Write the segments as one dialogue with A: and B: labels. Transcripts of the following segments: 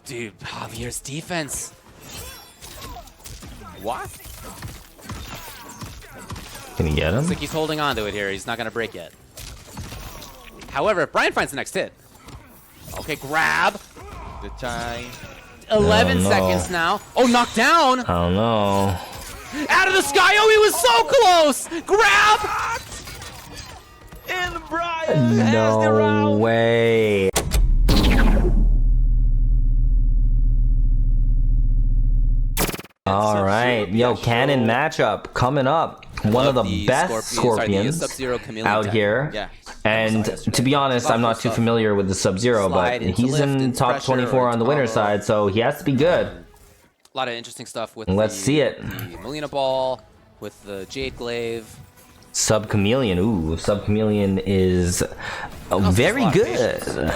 A: Dude, Javier's defense.
B: What?
C: Can he get him?
A: Looks like he's holding on to it here. He's not going to break yet. However, if Bryan finds the next hit. Okay, grab.
B: The time.
A: 11 seconds now. Oh, knocked down.
C: I don't know.
A: Out of the sky. Oh, he was so close. Grab.
B: And Bryan has the
C: No
B: round.
C: way. All right, yo, Cannon matchup coming up. One of the best Scorpions out here.
B: Yeah.
C: And to be honest, I'm not too familiar with the Sub-Zero, but he's in top 24 on the winner side, so he has to be good.
A: A lot of interesting stuff with
C: Let's see it.
A: The Melina Ball, with the Jade Glaive.
C: Sub-Chameleon, ooh, Sub-Chameleon is very good.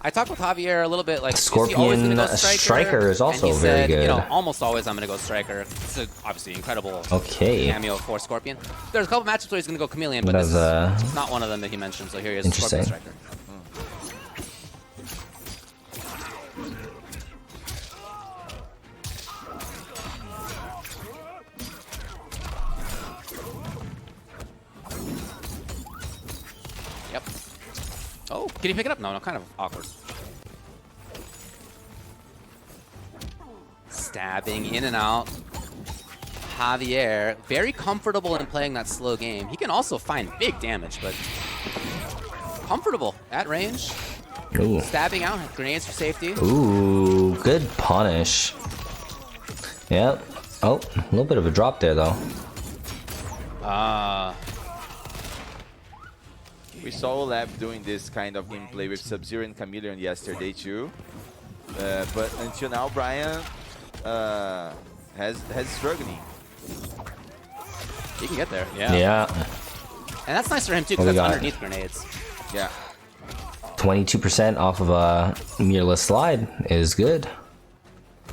A: I talked with Javier a little bit, like,
C: Scorpion
A: go
C: Striker is also
A: and he
C: very
A: said,
C: good.
A: You know, almost always I'm going to go Striker. It's a, obviously incredible cameo for Scorpion. There's a couple matchups where he's going to go Chameleon, but this is not one of them that he mentioned, so here he is, Scorpion Striker. Yep. Oh, can he pick it up? No, kind of awkward. Stabbing in and out. Javier, very comfortable in playing that slow game. He can also find big damage, but comfortable at range.
C: Ooh.
A: Stabbing out, grenades for safety.
C: Ooh, good punish. Yep. Oh, a little bit of a drop there, though.
B: We saw Lab doing this kind of gameplay with Sub-Zero and Chameleon yesterday too. But until now, Bryan has struggling.
A: He can get there, yeah.
C: Yeah.
A: And that's nice for him too, because that's underneath grenades.
B: Yeah.
C: 22% off of a mirrorless slide is good.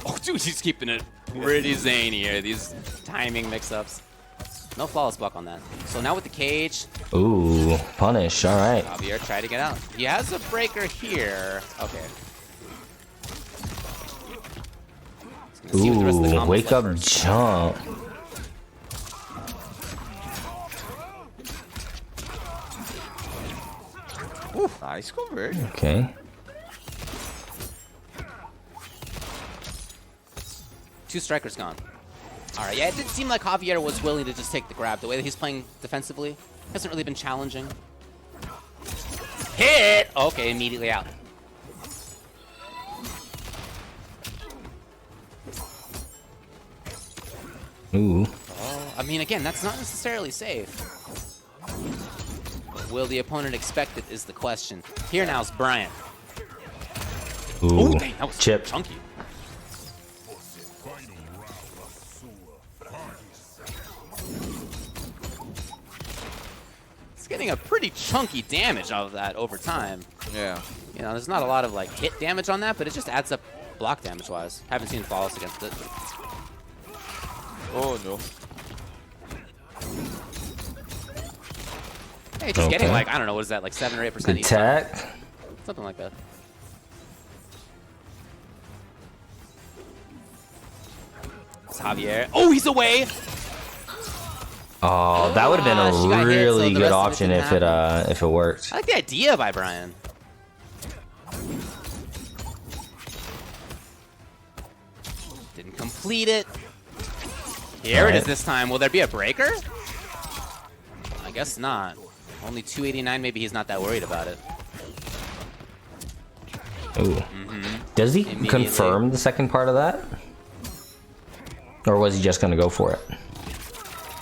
A: Oh, dude, he's keeping it pretty zany here. These timing mix-ups. No flawless block on that. So now with the cage.
C: Ooh, punish. All right.
A: Javier, try to get out. He has a breaker here. Okay.
C: Ooh, wake up jump.
B: Ooh, nice conversion.
C: Okay.
A: Two strikers gone. All right, yeah, it didn't seem like Javier was willing to just take the grab. The way that he's playing defensively hasn't really been challenging. Hit! Okay, immediately out.
C: Ooh.
A: Oh, I mean, again, that's not necessarily safe. Will the opponent expect it is the question. Here now's Bryan.
C: Ooh.
A: Ooh, dang, that was
C: chip.
A: chunky. It's getting a pretty chunky damage out of that over time.
B: Yeah.
A: You know, there's not a lot of like hit damage on that, but it just adds up block damage-wise. Haven't seen flawless against it.
B: Oh no.
A: Hey, just getting like, I don't know, what is that, like 7 or 8% each time?
C: Attack.
A: Something like that. It's Javier. Oh, he's away!
C: Oh, that would have been a really good option if it worked.
A: I like the idea by Bryan. Didn't complete it. Here it is this time. Will there be a breaker? I guess not. Only 289. Maybe he's not that worried about it.
C: Ooh. Does he confirm the second part of that? Or was he just going to go for it?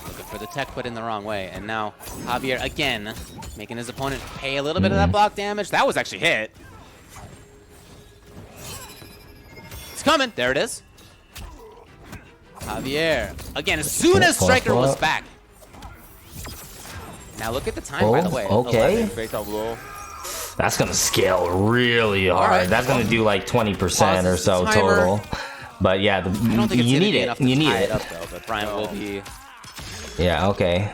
A: Looking for the tech, but in the wrong way. And now Javier again making his opponent pay a little bit of that block damage. That was actually hit. It's coming. There it is. Javier. Again, as soon as Striker was back. Now look at the time, by the way.
C: Okay.
B: Fatal blow.
C: That's going to scale really hard. That's going to do like 20% or so total. But yeah, you need it. You need it.
A: Up, though, but Bryan will be.
C: Yeah, okay.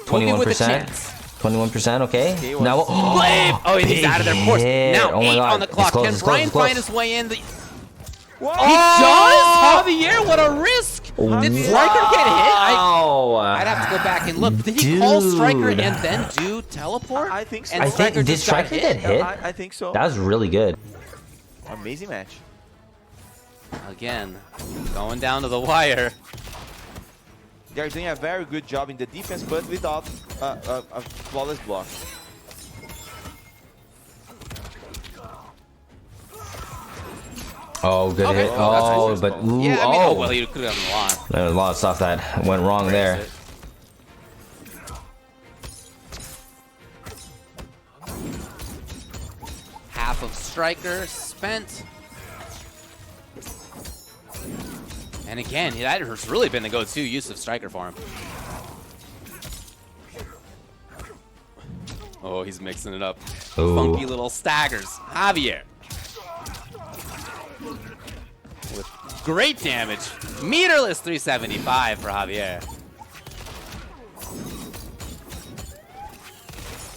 C: 21%. 21%, okay. Now,
A: oh, he's out of there, of course. Now,
C: oh
A: 8 on the clock. Can Bryan find
C: his
A: his way in?
B: What?
A: He does? Javier, what a risk! Did Striker get hit? I'd have to go back and look. Did he call Striker and then do teleport?
B: I think so.
A: And Striker
C: did
A: just got
C: Striker get hit?
B: I think so.
C: That was really good.
B: Amazing match.
A: Again, going down to the wire.
B: They're doing a very good job in the defense, but without a flawless block.
C: Oh, good hit.
B: Oh,
C: Oh, but ooh,
A: Yeah, I mean,
C: oh.
A: well, he could have gotten a lot.
C: There was a lot of stuff that went wrong there.
A: Half of Striker spent. And again, that has really been the go-to use of Striker for him. Oh, he's mixing it up.
C: Ooh.
A: Funky little staggers. Javier. With great damage. Meterless 375 for Javier.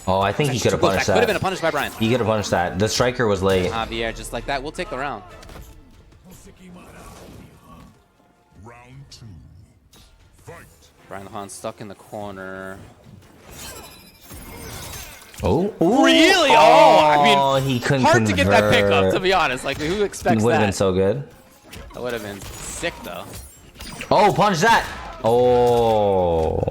C: Oh, I think he could have punished
A: Could have been a
C: that.
A: punish by Bryan.
C: He could have punished that. The Striker was late.
A: Javier, just like that, we'll take the round.
D: Round 2. Fight.
A: BryanLorran stuck in the corner.
C: Oh, ooh.
A: Really? Oh, I mean,
C: he couldn't
A: hard to get that pickup,
C: convert.
A: to be honest. Like, who expects
C: It would have
A: that?
C: been so good.
A: That would have been sick, though.
C: Oh, punch that! Oh.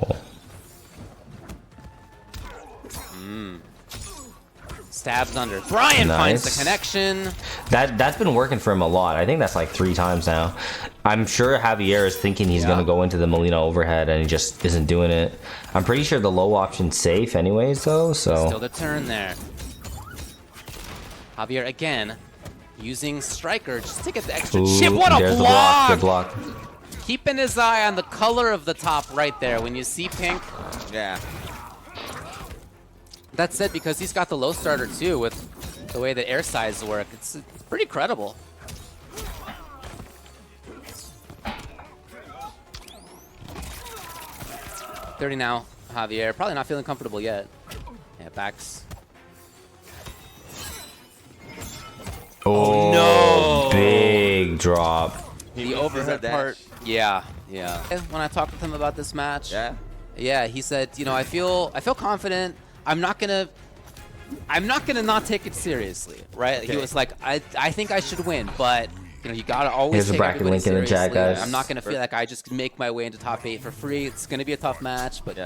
A: Stabs under. Bryan finds the connection.
C: That's been working for him a lot. I think that's like 3 times now. I'm sure Javier is thinking he's gonna go into the Molina overhead and he just isn't doing it. I'm pretty sure the low option's safe anyways though, so.
A: Still the turn there. Javier again using Striker just to get the extra
C: Ooh,
A: chip. What a
C: there's the
A: block!
C: Good block.
A: Keeping his eye on the color of the top right there. When you see pink.
B: Yeah.
A: That said, because he's got the low starter too, with the way the air sides work, it's pretty credible. $30 now, Javier. Probably not feeling comfortable yet. Yeah, backs.
C: Oh,
A: no!
C: Big drop.
A: The overhead part. Yeah, yeah. When I talked with him about this match, yeah, he said, you know, I feel confident. I'm not gonna not take it seriously, right?
B: Okay.
A: He was like, I think I should win, but you know, you gotta always
C: Here's a
A: take
C: bracket
A: everybody
C: link in the chat,
A: seriously.
C: guys.
A: I'm not gonna feel like I just make my way into top 8 for free. It's gonna be a tough match, but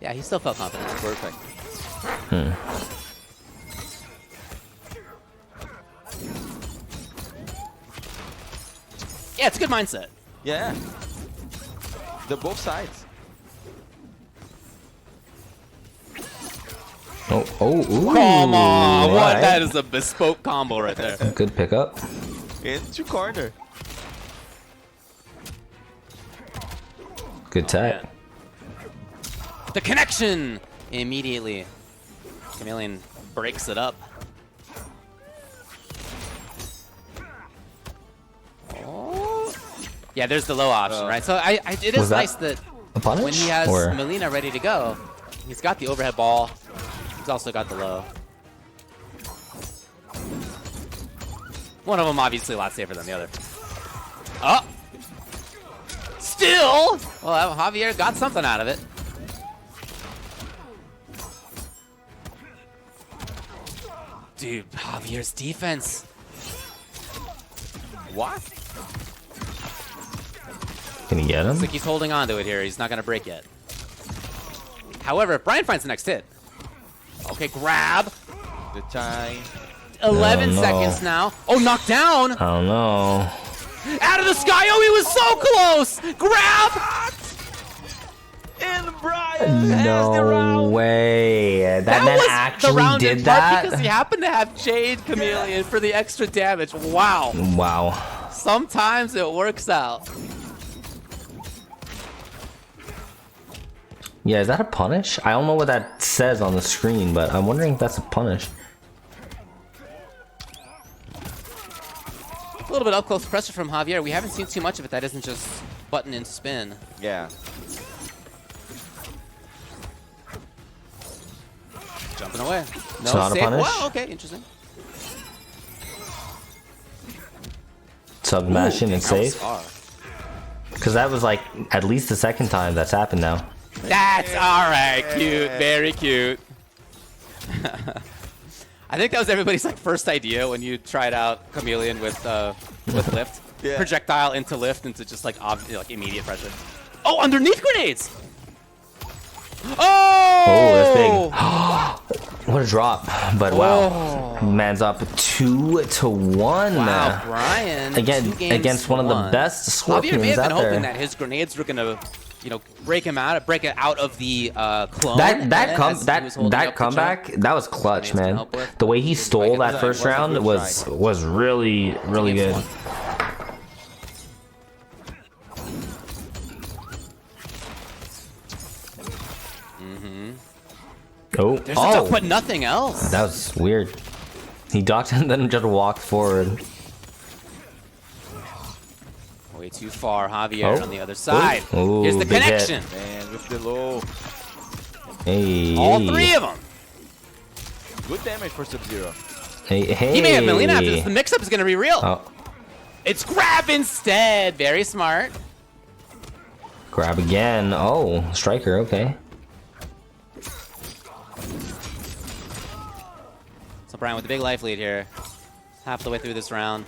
A: yeah, he still felt confident.
B: Perfect.
A: Yeah, it's a good mindset.
B: Yeah. The both sides.
C: Oh, ooh.
A: Come on, what?
C: Alright.
A: That is a bespoke combo right there.
C: Good pickup.
B: Into corner.
C: Good tag.
A: Man. The connection immediately. Chameleon breaks it up. Oh. Yeah, there's the low option, right? So it is nice that
C: A punish?
A: when he has
C: Or-
A: Molina ready to go, he's got the overhead ball. He's also got the low. One of them obviously a lot safer than the other. Oh! Still! Well, Javier got something out of it. Dude, Javier's defense.
B: What?
C: Can he get him?
A: Looks like he's holding on to it here. He's not going to break yet. However, if Bryan finds the next hit. Okay, grab.
B: The time.
A: 11
C: Oh, no.
A: seconds now. Oh, knocked down.
C: I don't know.
A: Out of the sky. Oh, he was so close. Grab.
B: And Bryan has the
C: No
B: round.
C: way. That man
A: was
C: actually
A: the round
C: did
A: in part because
C: that?
A: he happened to have Jade Chameleon for the extra damage. Wow.
C: Wow.
A: Sometimes it works out.
C: Yeah, is that a punish? I don't know what that says on the screen, but I'm wondering if that's a punish.
A: A little bit up close pressure from Javier. We haven't seen too much of it. That isn't just button and spin.
B: Yeah.
A: Jumping away.
C: It's not a
A: save.
C: punish?
A: Wow, okay, interesting.
C: sub mashing and safe. Because that was like at least the second time that's happened now.
A: That's alright, cute, very cute. I think that was everybody's like first idea when you tried out Chameleon with lift.
B: Yeah.
A: Projectile into lift into just like immediate pressure. Oh, underneath grenades! Oh!
C: Oh, that's big. What a drop. But wow. Man's up 2-1.
A: Wow, Bryan.
C: Against one of the best
A: Javier
C: Scorpions
A: may have
C: out
A: been hoping
C: there.
A: that his grenades were gonna, break it out of the clone.
C: That comeback, that was clutch, man. The way he stole that first round was really good.
A: There's a duck, but nothing else.
C: That was weird. He ducked and then just walked forward.
A: Way too far, Javier on the other side.
C: Ooh,
A: here's the
C: big
A: connection.
C: hit.
B: Man, with the low.
C: Hey.
A: All three of them.
B: Good damage for Sub-Zero.
C: Hey.
A: He may have Melina after this. The mix-up is going to be real.
C: Oh.
A: It's grab instead. Very smart.
C: Grab again. Oh, striker. Okay.
A: So Bryan with the big life lead here. Half the way through this round.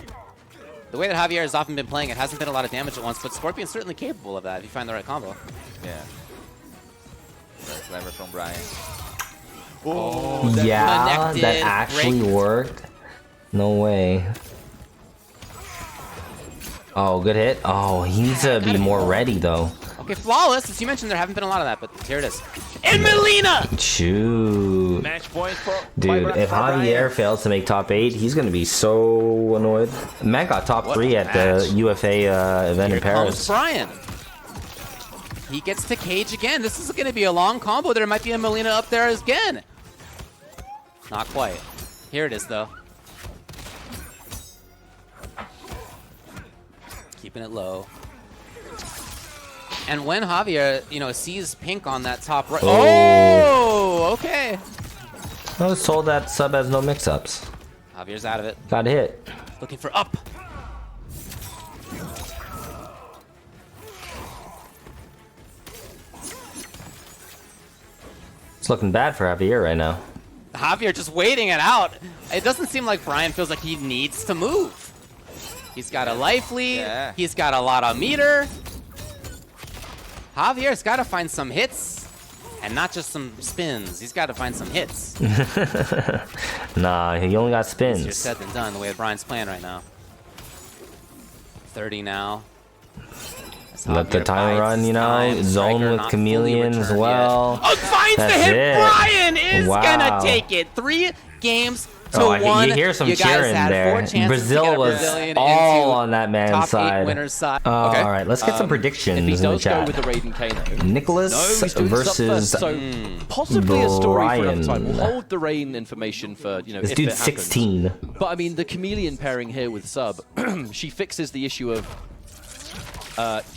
A: The way that Javier has often been playing, it hasn't been a lot of damage at once, but Scorpion's certainly capable of that if you find the right combo.
B: Yeah. Very clever from Bryan.
C: Oh, yeah, that actually worked. No way. Oh, good hit. Oh, he needs to be more ready, though.
A: Okay, flawless. As you mentioned, there haven't been a lot of that, but here it is. And Melina!
C: Shoot.
B: Match point for
C: Dude, if Javier fails to make top 8, he's going to be so annoyed. Man got top 3 at the UFA event in Paris.
A: Comes Bryan. He gets to cage again. This is going to be a long combo. There might be a Melina up there again. Not quite. Here it is, though. Keeping it low. And when Javier, sees pink on that top right. Oh, okay.
C: I was told that sub has no mix-ups.
A: Javier's out of it.
C: Got hit.
A: Looking for up.
C: It's looking bad for Javier right now.
A: Javier just waiting it out. It doesn't seem like Bryan feels like he needs to move. He's got a life lead.
B: Yeah.
A: He's got a lot of meter. Javier's got to find some hits and not just some spins. He's got to find some hits.
C: Nah, he only got spins.
A: Easier said than done the way that Bryan's playing right now. 30 now.
C: Let the time run, zone with Chameleon as well.
A: Oh, finds the hit. Bryan is gonna take it. 3 games to 1.
C: You hear some cheering there. Brazil was all on that man's side.
A: Side.
C: Okay. All right, let's get some predictions in the chat.
E: With the Raiden Kano.
C: Nicolas versus
E: so possibly a story for another time.
C: Bryan.
E: We'll hold the Rain information for
C: This
E: if
C: dude's
E: it happens.
C: 16.
E: But I mean, the Chameleon pairing here with Sub, she fixes the issue of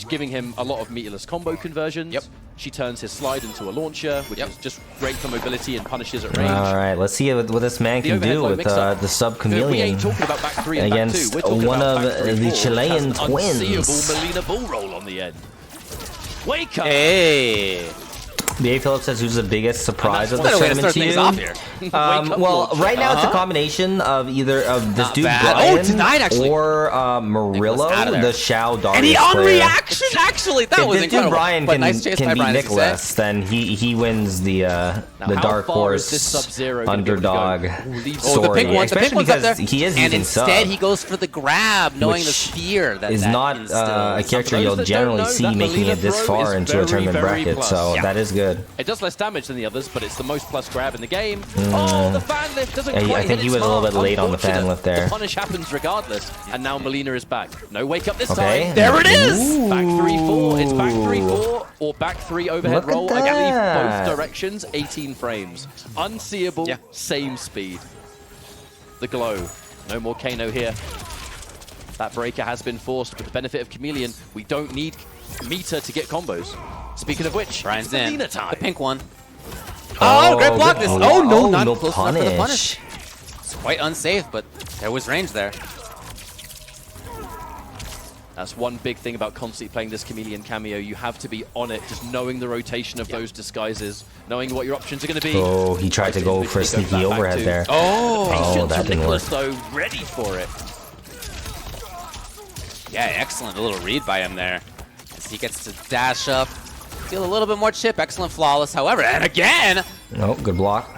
E: giving him a lot of meterless combo conversions.
A: Yep.
E: She turns his slide into a launcher, which is just great for mobility and punishes at range.
C: All right, let's see what this man can do with the Sub
E: We
C: Chameleon
E: ain't talking about back 3 and
C: against
E: back 2. We're talking
C: one
E: about
C: of
E: back 3,
C: the
E: 4,
C: Chilean
E: which has an
C: twins.
E: unseeable Melina bull roll on the end. Wake up!
A: Hey.
C: B.A. Phillips says, who's the biggest surprise of the
A: Better way to
C: tournament
A: start
C: to
A: things
C: you?
A: off here.
C: Well, right now it's a combination of either of this
A: Not
C: dude
A: bad.
C: Bryan
A: Tonight, actually.
C: or
A: out of
C: Murillo,
A: there.
C: the Shao Darius
A: And he on
C: player.
A: reaction, actually. That
C: If
A: was
C: this dude
A: incredible.
C: Bryan
A: But
C: can,
A: nice chase by
C: beat
A: Bryan, as you
C: Nicolas,
A: said.
C: then he wins the
E: Now, how
C: dark
E: far is
C: horse
E: this Sub-Zero gonna be able to
C: underdog
E: go? Ooh, leave-
A: Oh, the
C: story,
A: pink one, the pink
C: especially
A: one's up
C: because
A: there.
C: he is
A: and
C: using
A: instead,
C: Sub,
A: he goes for the grab, knowing the
C: which
A: fear that
C: is
A: that
C: not
A: instills.
C: a character
E: those
C: you'll
E: that don't
C: generally
E: know,
C: see
E: that
C: making
E: Melina
C: it this
E: throw
C: far
E: is
C: into a
E: very,
C: tournament
E: very
C: bracket,
E: plus.
C: so
E: Yeah.
C: that is good.
E: It does less damage than the others, but it's the most plus grab in the game. Oh, the fan lift doesn't
C: Yeah,
E: quite
C: I think
E: hit
C: he
E: its
C: was a little
E: mark.
C: bit late on the fan
E: Unfortunate.
C: lift there.
E: The punish happens regardless, and now Melina is back. No wake up this
C: Okay.
E: time.
A: There it is!
E: Back 3-4. It's back 3-4 or back 3 overhead
C: Look at
E: roll. I
C: that.
E: believe both directions, 18 frames. Unseeable, same speed. The glow. No more Kano here. That breaker has been forced with the benefit of Chameleon. We don't need meter to get combos. Speaking of which,
A: Bryan's
E: it's
A: in.
E: Melina time.
A: The pink one. Oh, great block this. Oh, no, not
C: no
A: close enough for the punish. It's quite unsafe, but there was range there.
E: That's one big thing about constantly playing this Chameleon cameo. You have to be on it, just knowing the rotation of those disguises, knowing what your options are going to be.
C: Oh, he tried to go for a sneaky overhead there.
E: Oh,
C: that didn't work.
E: Nicolas, though, ready for it.
A: Yeah, excellent. A little read by him there. As he gets to dash up, feel a little bit more chip. Excellent flawless, however, and again!
C: Oh, good block.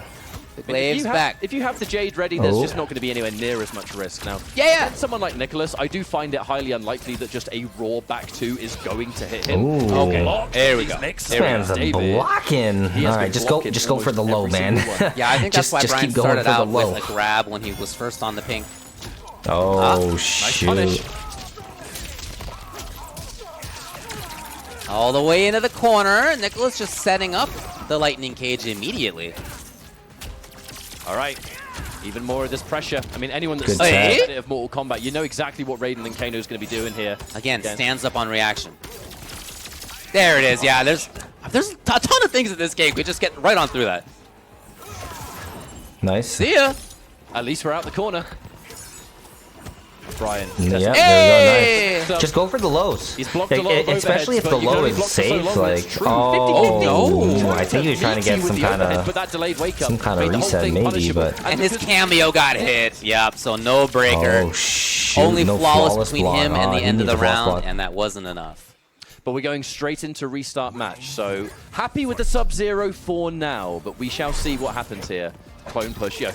A: Waves back.
E: If you have the Jade ready, there's just not going to be anywhere near as much risk. Now, someone like Nicolas, I do find it highly unlikely that just a raw back two is going to hit him.
C: Ooh.
A: Okay, there we go.
C: This man's blocking. All right, just go for the low, man.
A: Yeah, I think that's why Bryan started out
C: low.
A: with a grab when he was first on the pink.
C: Oh, shoot.
E: Nice punish.
A: All the way into the corner. Nicolas just setting up the lightning cage immediately.
E: All right, even more of this pressure. I mean, anyone that's
C: Good set.
E: of Mortal Kombat, you know exactly what Raiden and Kano is going to be doing here.
A: Again, stands up on reaction. There it is. Yeah, there's a ton of things in this game. We just get right on through that.
C: Nice.
A: See ya.
E: At least we're out the corner. Bryan.
C: Yeah,
A: Hey!
C: there we go. Nice. Just go for the lows.
E: He's blocked a lot of
C: especially if
E: overheads,
C: the
E: but you can
C: low
E: only
C: is
E: block for so
C: safe.
E: long,
C: Like,
E: it's true.
C: oh,
E: 50-50.
C: I think he was trying to get some kind
E: But that delayed wake up
C: some kind of
E: made the whole
C: reset,
E: thing
C: maybe.
E: punishable.
C: But
A: And his cameo got hit. Yep, so no breaker.
C: oh shoot,
A: Only
C: no
A: flawless between
C: block.
A: him and
C: Oh,
A: the
C: he
A: end of
C: needs
A: the
C: a flawless
A: round,
C: block.
A: and that wasn't enough.
E: But we're going straight into restart match. So happy with the Sub-Zero for now, but we shall see what happens here. Clone push, yeah.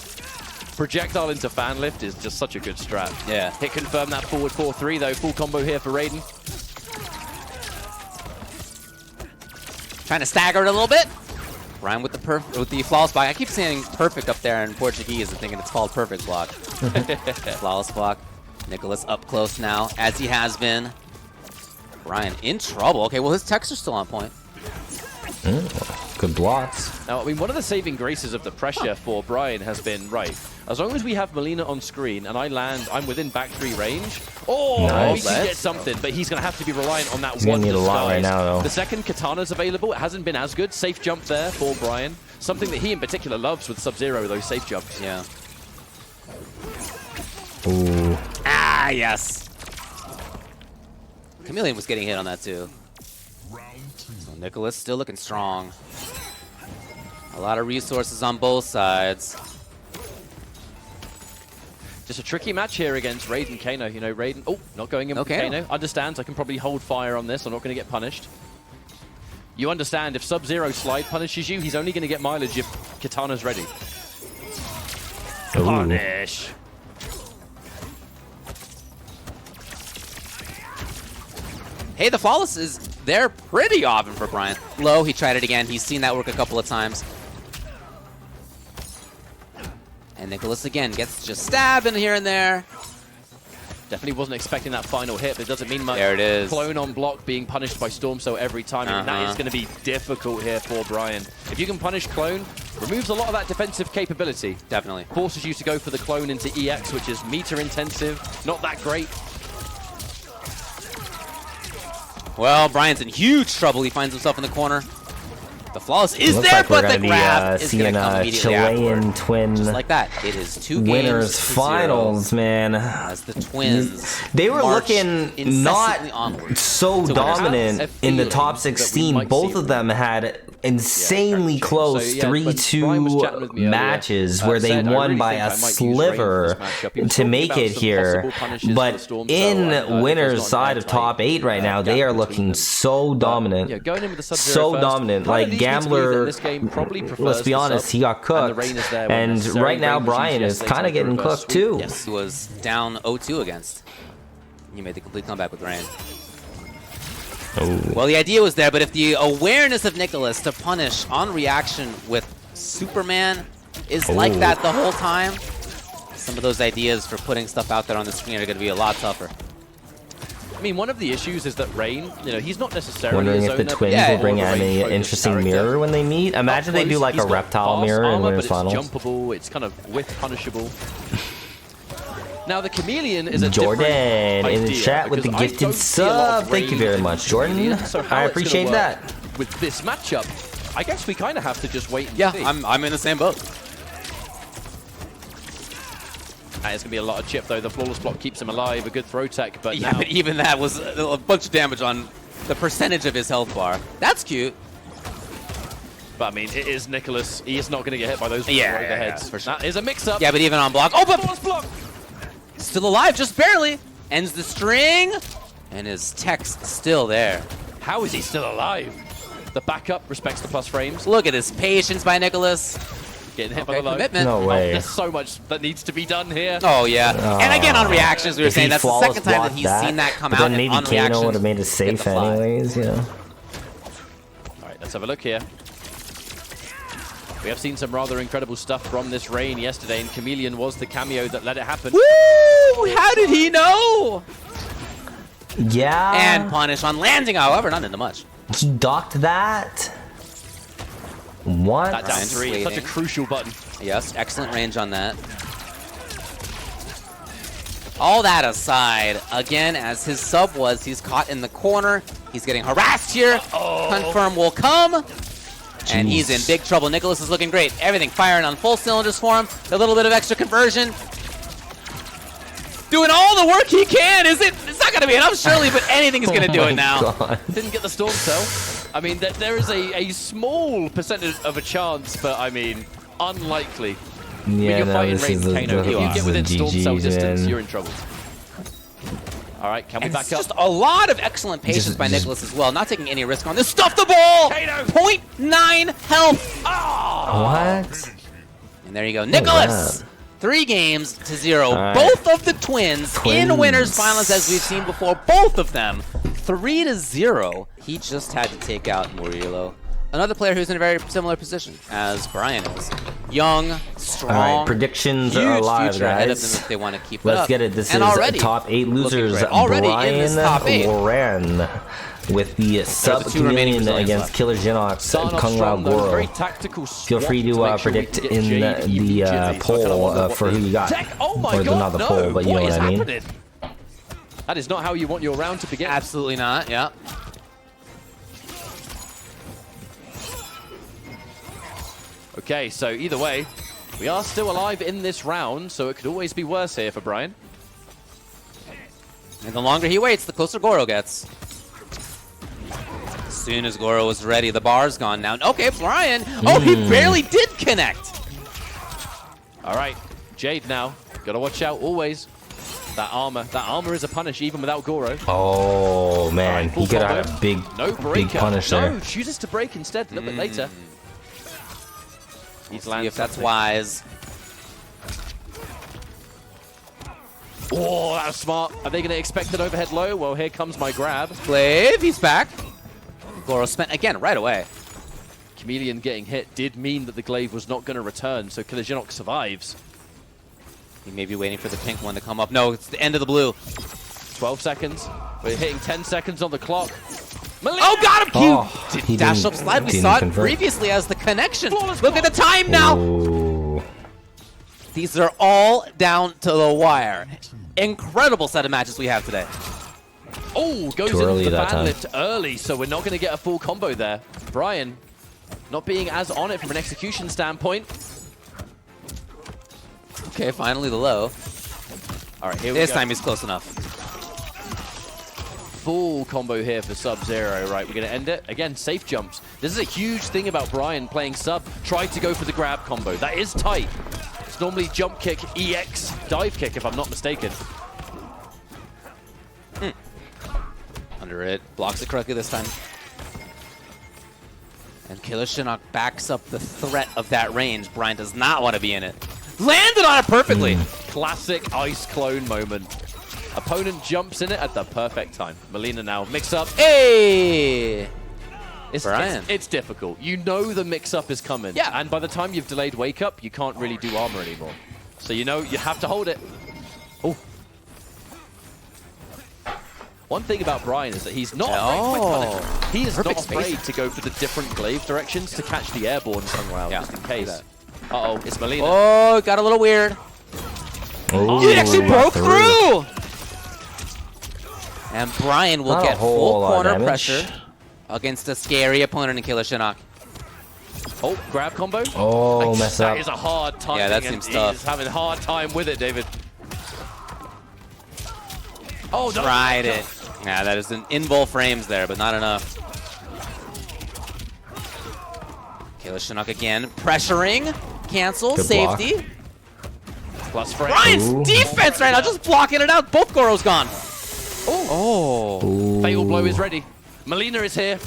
E: Projectile into fan lift is just such a good strat.
A: Yeah.
E: Hit confirm that forward 4-3 though. Full combo here for Raiden.
A: Trying to stagger it a little bit. Bryan with the flawless block. I keep saying perfect up there in Portuguese and thinking it's called perfect block. Flawless block. Nicolas up close now, as he has been. Bryan in trouble. Okay, well, his techs are still on point.
C: Good blocks.
E: Now, I mean, one of the saving graces of the pressure for Bryan has been, right, as long as we have Molina on screen and I land, I'm within back three range. Oh,
C: Nice.
E: we can get something, but he's going to have to be reliant on that
C: He's
E: one
C: gonna need a lot right
E: disguise.
C: now, though.
E: The second katana's available. It hasn't been as good. Safe jump there for Bryan. Something that he in particular loves with Sub-Zero, those safe jumps.
A: Yeah.
C: Ooh.
A: Ah, yes. Chameleon was getting hit on that too. So Nicolas still looking strong. A lot of resources on both sides.
E: Just a tricky match here against Raiden Kano. You know, Raiden, oh, not going in with Kano. Understands I can probably hold fire on this. I'm not going to get punished. You understand if Sub-Zero slide punishes you, he's only going to get mileage if Katana's ready.
C: Ooh.
E: Punish.
A: Hey, the flawless is there pretty often for Bryan. Low, he tried it again. He's seen that work a couple of times. And Nicolas again gets just stabbing here and there.
E: Definitely wasn't expecting that final hit, but it doesn't mean much.
A: There it is.
E: Clone on block being punished by Stormso every time. And that is going to be difficult here for Bryan. If you can punish Clone, removes a lot of that defensive capability.
A: Definitely.
E: Forces you to go for the Clone into EX, which is meter intensive. Not that great.
A: Well, Bryan's in huge trouble. He finds himself in the corner. The flawless is
C: Looks
A: there,
C: like we're
A: but the
C: gonna
A: grab
C: be
A: is going
C: seeing
A: to come immediately afterward.
C: Chilean twin
A: Just like that. It is 2 games
C: winners
A: to 0
C: finals, man.
A: as the Twins
C: They were
A: march
C: looking
A: incessantly
C: not
A: onward
C: so
A: to winners
C: dominant
E: finals.
C: in the
E: Feeling
C: top
E: that we
C: 16.
E: might
C: Both
E: see
C: of them had insanely
E: Yeah,
C: close
E: so, yeah, when Bryan was chatting with me
C: 3-2
E: earlier,
C: matches where they
E: said, I
C: won
E: really
C: by
E: think
C: a
E: I might use Raiden for
C: sliver
E: this matchup. He was
C: to
E: talking
C: make
E: about
C: it
E: some
C: here.
E: possible punishes for
C: But
E: the Stormso,
C: in
E: and, it was
C: winners'
E: not
C: side of
E: airtight,
C: top 8 right now, they
E: gap
C: are
E: between
C: looking
E: them.
C: so dominant.
E: Yeah, going in with the Sub-Zero
C: So
E: first.
C: dominant.
E: Part of
C: Like
E: these needs to believe that
C: Gambler,
E: this game probably prefers
C: let's be
E: the
C: honest,
E: sub,
C: he got
E: and the
C: cooked.
E: Rain is there when
C: And
E: necessary.
C: right now,
E: Rain was
C: Bryan
E: used
C: is
E: yesterday
C: kind of
E: to
C: getting
E: reverse
C: cooked
E: sweep.
C: too.
A: Yes, he was down 0-2 against. He made the complete comeback with Rain.
C: Ooh.
A: Well, the idea was there, but if the awareness of Nicolas to punish on reaction with Superman is like that the whole time, some of those ideas for putting stuff out there on the screen are going to be a lot tougher.
E: I mean, one of the issues is that Rain, you know, he's not necessarily
C: Wondering
E: a
C: if the
E: zoner,
C: twins
E: but
C: will bring
E: more of a
C: any
E: range-focused
C: interesting
E: character.
C: mirror when they meet. Imagine they do
E: Up
C: like
E: close,
C: a
E: he's got
C: reptile
E: fast
C: mirror in
E: armor,
C: winners
E: but
C: finals.
E: it's jumpable, it's kind of width punishable. Now the Chameleon is a
C: Jordan
E: different
C: in the
E: idea,
C: chat with the
E: because I
C: gifted
E: don't see a lot of
C: sub. Thank you
E: Rain
C: very
E: in
C: much,
E: the
C: Jordan.
E: Chameleon, so how
C: I
E: it's gonna
C: appreciate
E: work
C: that.
E: With this matchup, I guess we kind of have to just wait and
A: Yeah,
E: see.
A: I'm in the same boat.
E: It's going to be a lot of chip, though. The flawless block keeps him alive. A good throw tech, but
A: Yeah,
E: now...
A: but even that was a bunch of damage on the percentage of his health bar. That's cute.
E: But, I mean, it is Nicolas. He is not going to get hit by those overheads.
A: For sure.
E: That is a mix-up.
A: Yeah, but even on block. Oh, but
E: Flawless block!
A: still alive, just barely. Ends the string, and his tech's still there.
E: How is he still alive? The backup respects the plus frames.
A: Look at his patience by Nicolas.
E: Getting hit by the low.
A: Commitment.
C: No way.
E: There's so much that needs to be done here.
A: Oh, yeah. And again, on reactions, we were
C: If
A: saying
C: he
A: that's the
C: flawless
A: second time that
C: blocked
A: he's seen that come
C: but
A: out.
C: then
A: And
C: maybe
A: on
C: Kano
A: reactions,
C: would have made it
A: get
C: safe
A: the flag.
C: anyways, yeah.
E: All right, let's have a look here. We have seen some rather incredible stuff from this Rain yesterday, and Chameleon was the cameo that let it happen.
A: Woo! How did he know?
C: Yeah.
A: And punish on landing, however, not into much.
C: He docked that. What?
E: That down
A: Ryan's
E: 3, such a
A: waiting.
E: crucial button.
A: Yes, excellent range on that. All that aside, again, as his sub was, he's caught in the corner. He's getting harassed here. Confirm will come. And he's in big trouble. Nicolas is looking great. Everything firing on full cylinders for him. A little bit of extra conversion. Doing all the work he can. It's not going to be enough, surely, but anything's going to do it now.
C: God.
E: Didn't get the storm cell. I mean, there is a small percentage of a chance, but I mean, unlikely. When
C: Yeah,
E: you're
C: no,
E: fighting
C: this
E: Raiden
C: is the,
E: Kano, if you
C: this
E: get
C: is
E: within
C: the
E: storm cell
C: GGs,
E: distance,
C: man.
E: you're in trouble. All right, can we
A: And
E: back
A: it's
E: up?
A: just a lot of excellent patience
C: Just-
A: by Nicolas as well. Not taking any risk on this. Stuff the ball!
E: Kano!
A: 0.9 health!
C: What?
A: And there you go. Nicolas! 3 games to 0.
C: All right.
A: Both of the twins in winners finals, as we've seen before. Both of them 3-0. He just had to take out Murillo. Another player who's in a very similar position as Bryan is. Young, strong.
C: All right, predictions
A: huge
C: are live,
A: future ahead of them
C: guys.
A: if they want to keep it
C: Let's
A: up.
C: get it. This
A: And
C: is
A: already
C: top 8
A: looking
C: losers.
A: great. Already in this top 8.
C: BryanLorran with the sub
A: the 2 remaining
C: Chameleon
A: Brazilians
C: against
A: left.
C: KillerXinok
E: Starting off
C: Kung Lao
E: strong, though, very
C: Goro.
E: tactical
C: Feel free
E: swap
C: to
E: make sure we
C: predict
E: can get
C: in
E: Jade
C: the
E: immediately. So I kinda
C: poll
E: wonder
C: for
E: what
C: who you got.
E: Tech, oh my
C: or
E: God,
C: not the
E: no.
C: poll, but you know
E: What
C: what
E: is
C: I mean.
E: happening? That is not how you want your round to begin.
A: Absolutely not, yeah.
E: Okay, so either way, we are still alive in this round, so it could always be worse here for Bryan.
A: And the longer he waits, the closer Goro gets. As soon as Goro was ready, the bar's gone now. Okay, Bryan. Oh, he barely did connect.
E: All right, Jade now. Gotta watch out always. That armor is a punish even without Goro.
C: Oh man,
E: full
C: he could
E: combo.
C: have had a big,
E: No
C: big
E: breaker.
C: punish
E: No,
C: there.
E: chooses to break instead a little bit later. He's
A: See
E: landed
A: if that's
E: something.
A: wise.
E: Oh, that was smart. Are they going to expect an overhead low? Well, here comes my grab.
A: Glaive, he's back. Goro spent again right away.
E: Chameleon getting hit did mean that the glaive was not going to return, so KillerXinok survives.
A: He may be waiting for the pink one to come up. No, it's the end of the blue.
E: 12 seconds. We're hitting 10 seconds on the clock.
A: Oh, got him!
C: Oh,
A: Did
C: he
A: dash
C: didn't-
A: up slide. We
C: didn't
A: saw it
C: convert.
A: previously as the connection. Look at the time now.
C: Ooh.
A: These are all down to the wire. Incredible set of matches we have today.
E: Oh, goes
C: Too early
E: into the
C: that
E: fan
C: time.
E: lift early, so we're not going to get a full combo there. Bryan not being as on it from an execution standpoint.
A: Okay, finally the low.
E: All right, here we
A: This
E: go.
A: time he's close enough.
E: Full combo here for Sub-Zero, right? We're going to end it. Again, safe jumps. This is a huge thing about Bryan playing sub. Tried to go for the grab combo. That is tight. It's normally jump kick, EX, dive kick, if I'm not mistaken.
A: Under it. Blocks it correctly this time. And KillerXinok backs up the threat of that range. Bryan does not want to be in it. Landed on it perfectly.
E: Classic ice clone moment. Opponent jumps in it at the perfect time. Melina now mix up.
A: Hey! Bryan.
E: It's difficult. You know the mix-up is coming.
A: Yeah.
E: And by the time you've delayed wake-up, you can't really do armor anymore. So you know you have to hold it. Oh. One thing about Bryan is that he's not afraid to punish. He is
A: Perfect
E: not afraid
A: space.
E: to go for the different glaive directions to catch the airborne somewhere
A: Yeah.
E: just in case. Uh-oh, it's Melina.
A: Oh, got a little weird.
C: Ooh,
A: He actually broke
C: through.
A: through! And Bryan will
C: Not a
A: get
C: whole
A: full
C: lot of
A: corner
C: damage.
A: pressure against a scary opponent in KillerXinok.
E: Oh, grab combo.
C: Oh, mess up.
E: That is a hard time.
A: Yeah, that seems tough.
E: He's having a hard time with it, David. Oh, no.
A: Tried it. Yeah, that is an in-bowl frames there, but not enough. KillerXinok again, pressuring, cancel,
C: Good
A: safety.
C: block.
E: Plus frame.
A: Bryan's
C: Ooh.
A: defense right now, just blocking it out. Both Goro's gone. Oh.
C: Ooh.
E: Fatal blow is ready. Melina is here.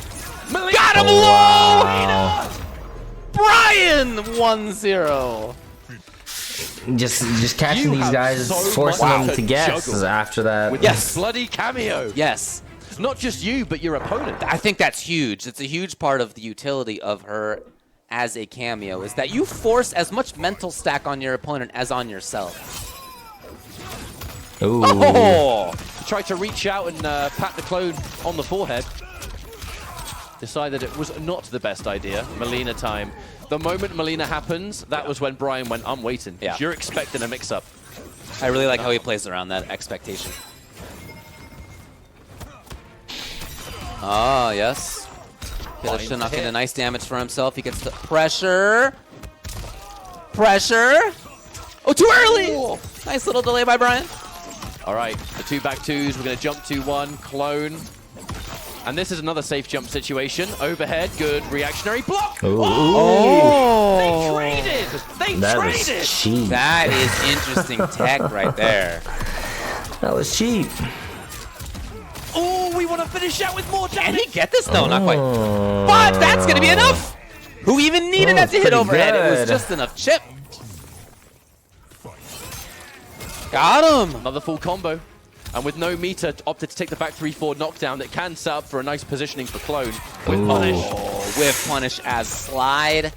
E: Melina.
A: Got him
C: Wow.
A: low! Bryan 1-0.
C: Just catching
E: You
C: these
E: have
C: guys,
E: so
C: forcing
E: much
C: them to
E: to
C: guess
E: juggle
C: after that.
E: With
A: Yes.
E: this bloody cameo.
A: Yes.
E: Not just you, but your opponent.
A: I think that's huge. It's a huge part of the utility of her as a cameo, is that you force as much mental stack on your opponent as on yourself.
C: Ooh.
A: Oh!
E: Tried to reach out and pat the clone on the forehead. Decided it was not the best idea. Melina time. The moment Melina happens, that was when Bryan went, I'm waiting.
A: Yeah.
E: You're expecting a mix-up.
A: I really like how he plays around that expectation. Oh, yes. KillerXinok getting a nice damage for himself. He gets the pressure. Pressure. Oh, too early! Ooh. Nice little delay by Bryan.
E: All right, the 2-back-2s. We're going to jump 2-1, clone. And this is another safe jump situation. Overhead, good reactionary block.
C: Ooh.
E: They traded! They
C: That
E: traded!
C: was cheap.
A: That is interesting tech right there.
C: That was cheap.
E: Oh, we want to finish out with more
A: Can
E: damage.
A: he get this? No, not quite.
C: Oh.
A: But that's going to be enough! Who even needed that to hit
C: pretty
A: overhead? It was
C: good.
A: just enough chip. Got him!
E: Another full combo. And with no meter, opted to take the back 3-4 knockdown that can set up for a nice positioning for clone with
C: Ooh.
E: punish.
A: Oh, with punish as slide.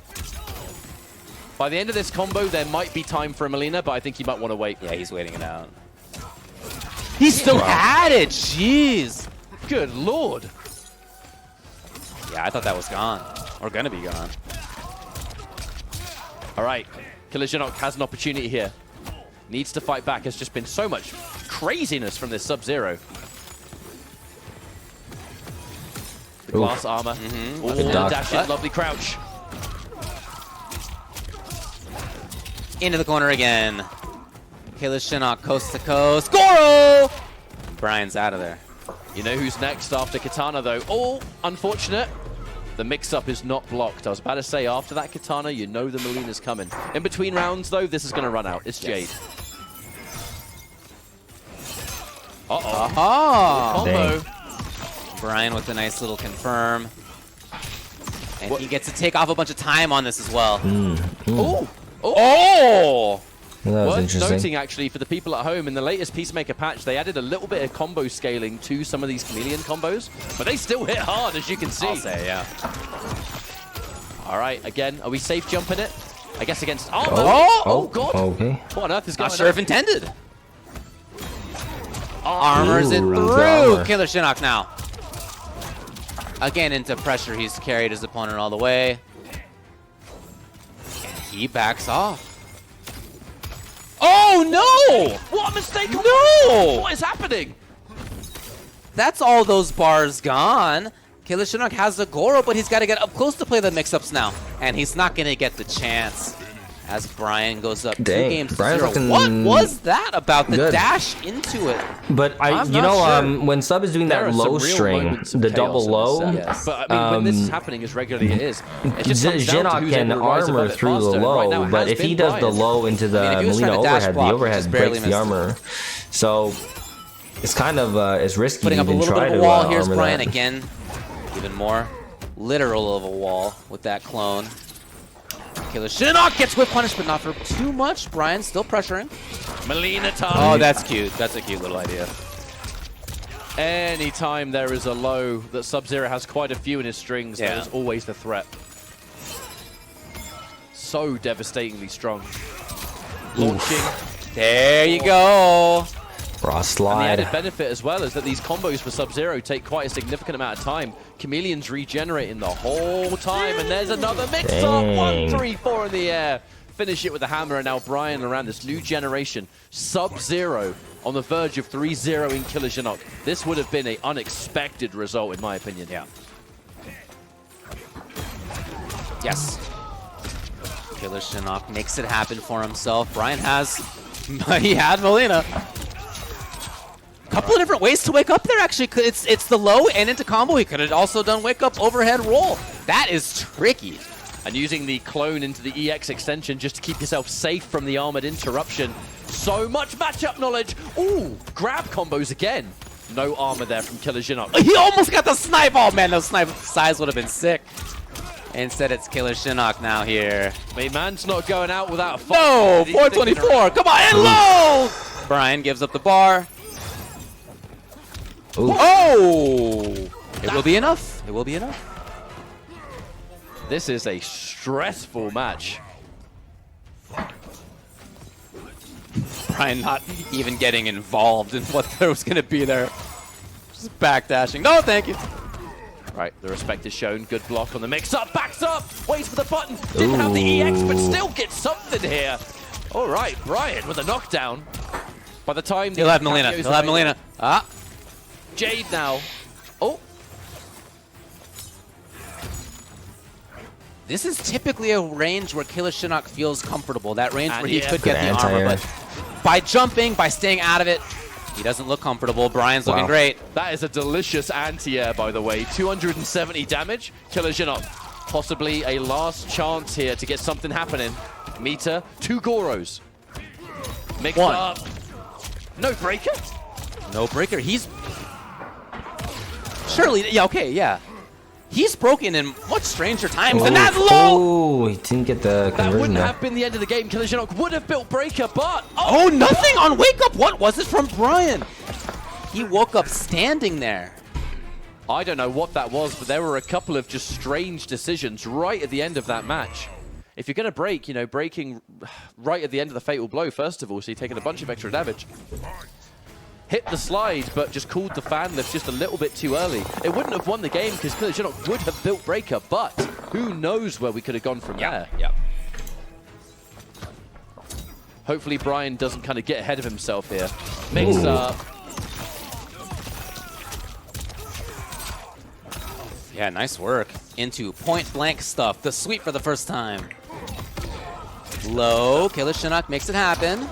E: By the end of this combo, there might be time for a Melina, but I think he might want to wait.
A: Yeah, he's waiting it out. He still had it! Jeez!
E: Good lord.
A: Yeah, I thought that was gone. Or gonna be gone.
E: All right, KillerXinok has an opportunity here. Needs to fight back. Has just been so much craziness from this Sub-Zero. The glass armor. Ooh,
C: Good duck.
E: dash in, lovely crouch.
A: Into the corner again. KillerXinok coast to coast. Goro! Bryan's out of there.
E: You know who's next after Katana, though? Oh, unfortunate. The mix-up is not blocked. I was about to say, after that Katana, you know the Melina's coming. In between rounds, though, this is going to run out. It's Jade. Uh-oh.
A: Aha!
E: Combo.
A: Bryan with a nice little confirm. And he gets to take off a bunch of time on this as well.
E: Ooh.
A: Oh!
C: That was
E: Worth
C: interesting.
E: noting, actually, for the people at home, in the latest Peacemaker patch, they added a little bit of combo scaling to some of these Chameleon combos, but they still hit hard, as you can see.
A: I'll say, yeah.
E: All right, again, are we safe jumping it? I guess against armor.
A: Oh!
E: God.
C: Okay.
E: What on earth is going
A: Not
E: on?
A: sure if intended. Armors it
C: Ooh,
A: through.
C: armor.
A: KillerXinok now. Again into pressure. He's carried his opponent all the way. And he backs off. Oh, no!
E: What a mistake!
A: No!
E: What is happening?
A: That's all those bars gone. KillerXinok has the Goro, but he's got to get up close to play the mix-ups now. And he's not going to get the chance as Bryan goes up 2
C: Dang,
A: games to
C: Bryan's
A: 0.
C: looking
A: What was that about the
C: good.
A: dash into it?
C: But
E: I'm
C: you know,
E: not sure.
C: when Sub is doing
E: There
C: that
E: are
C: low
E: some real
C: string,
E: moments of
C: the
E: chaos
C: double
E: in
C: low,
E: this set. But I mean, when this is happening as regularly it is, it just comes down to
C: Xinok
E: who's
C: can
E: able to rise above
C: armor
E: it
C: through the
E: faster. And right now
C: low,
E: it
C: but
E: has
C: if he
E: been
C: does the
E: Bryan.
C: low into the
A: if he was
C: Melina
A: trying to dash
C: overhead,
A: block,
C: the
A: he
C: overhead
A: just barely
C: breaks the
A: missed it.
C: armor. So it's kind of it's risky
A: Putting
C: to
A: up a
C: even
A: little
C: try
A: bit of
C: to
A: a wall. Here's
C: armor
A: Bryan
C: that.
A: again. Even more literal of a wall with that clone. KillerXinok gets whip punish, but not for too much. Bryan still pressuring.
E: Melina time.
A: Oh, that's cute. That's a cute little idea.
E: Anytime there is a low that Sub-Zero has quite a few in his strings,
A: Yeah.
E: there is always the threat. So devastatingly strong. Launching.
A: There you go.
C: Raw
E: And the
C: slide.
E: added benefit as well is that these combos for Sub-Zero take quite a significant amount of time. Chameleon's regenerating the whole time, and there's another mix-up.
C: Dang.
E: 1, 3, 4 in the air. Finish it with a hammer, and now BryanLorran, this new generation, Sub-Zero, on the verge of 3-0 in KillerXinok. This would have been an unexpected result, in my opinion.
A: Yeah. Yes. KillerXinok makes it happen for himself. Bryan has... he had Melina. Couple of different ways to wake up there, actually. It's the low and into combo. He could have also done wake up overhead roll. That is tricky.
E: And using the clone into the EX extension just to keep yourself safe from the armored interruption. So much matchup knowledge. Ooh, grab combos again. No armor there from KillerXinok.
A: He almost got the snipe. Oh man, those snipe size would have been sick. Instead, it's KillerXinok now here.
E: I mean, man's not going out without a fight.
A: No, 424. Come on, and low. Bryan gives up the bar.
C: Ooh.
A: Oh! It will be enough. It will be enough.
E: This is a stressful match.
A: Bryan not even getting involved in what there was going to be there. Just backdashing. No, thank you.
E: Right, the respect is shown. Good block on the mix-up. Backs up. Waits for the button. Didn't have the EX, but still gets something here. All right, Bryan with a knockdown. By the time
A: He'll have Melina. He'll have Melina. Ah.
E: Jade now. Oh.
A: This is typically a range where KillerXinok feels comfortable. That range where he could
C: Good
A: get the armor,
C: anti-air.
A: but by jumping, by staying out of it, he doesn't look comfortable. Bryan's looking great.
E: That is a delicious anti-air, by the way. 270 damage. KillerXinok, possibly a last chance here to get something happening. Meter, 2 Goros. Mixed
A: One.
E: up. No breaker?
A: No breaker. He's... Surely, yeah, okay, yeah. He's broken in much stranger times than that low!
C: Oh, he didn't get the
E: That
C: conversion
E: wouldn't
C: there.
E: have been the end of the game. KillerXinok would have built breaker, but...
A: Oh, nothing on wake up! What was it from Bryan? He woke up standing there.
E: I don't know what that was, but there were a couple of just strange decisions right at the end of that match. If you're going to break, you know, breaking right at the end of the fatal blow, first of all, so you're taking a bunch of extra damage. Hit the slide, but just called the fan lift just a little bit too early. It wouldn't have won the game because KillerXinok would have built breaker, but who knows where we could have gone from there.
A: Yep.
E: Hopefully Bryan doesn't kind of get ahead of himself here. Mix up.
A: Yeah, nice work. Into point blank stuff. The sweep for the first time. Low. KillerXinok makes it happen.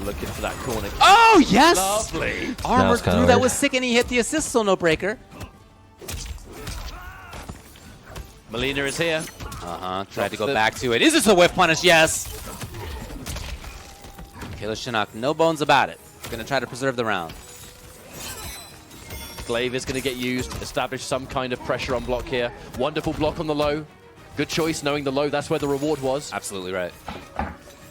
E: Looking for that corner.
A: Oh, yes!
E: Lovely.
A: Armored
C: kinda
A: through. That
C: weird.
A: was sick, and he hit the assist, so no breaker.
E: Melina is here.
A: Tried to go back to it. Is this a whiff punish? Yes! KillerXinok, no bones about it. Gonna try to preserve the round.
E: Glaive is going to get used, establish some kind of pressure on block here. Wonderful block on the low. Good choice, knowing the low, that's where the reward was.
A: Absolutely right.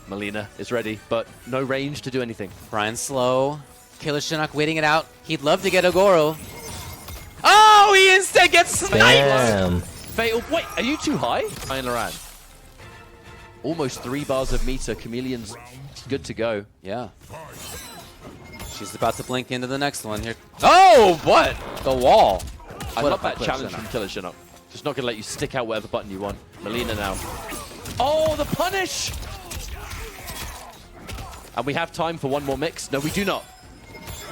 E: Melina is ready, but no range to do anything.
A: Bryan slow. KillerXinok waiting it out. He'd love to get a Goro. Oh, he instead gets sniped!
C: Damn.
E: Fatal. Wait, are you too high? BryanLorran. Almost 3 bars of meter. Chameleon's good to go.
A: Yeah. She's about to blink into the next one here. Oh, what? The wall.
E: I
A: Put
E: love
A: up by
E: that challenge from
A: KillerXinok.
E: KillerXinok. Just not going to let you stick out whatever button you want. Melina now. Oh, the punish! And we have time for one more mix. No, we do not.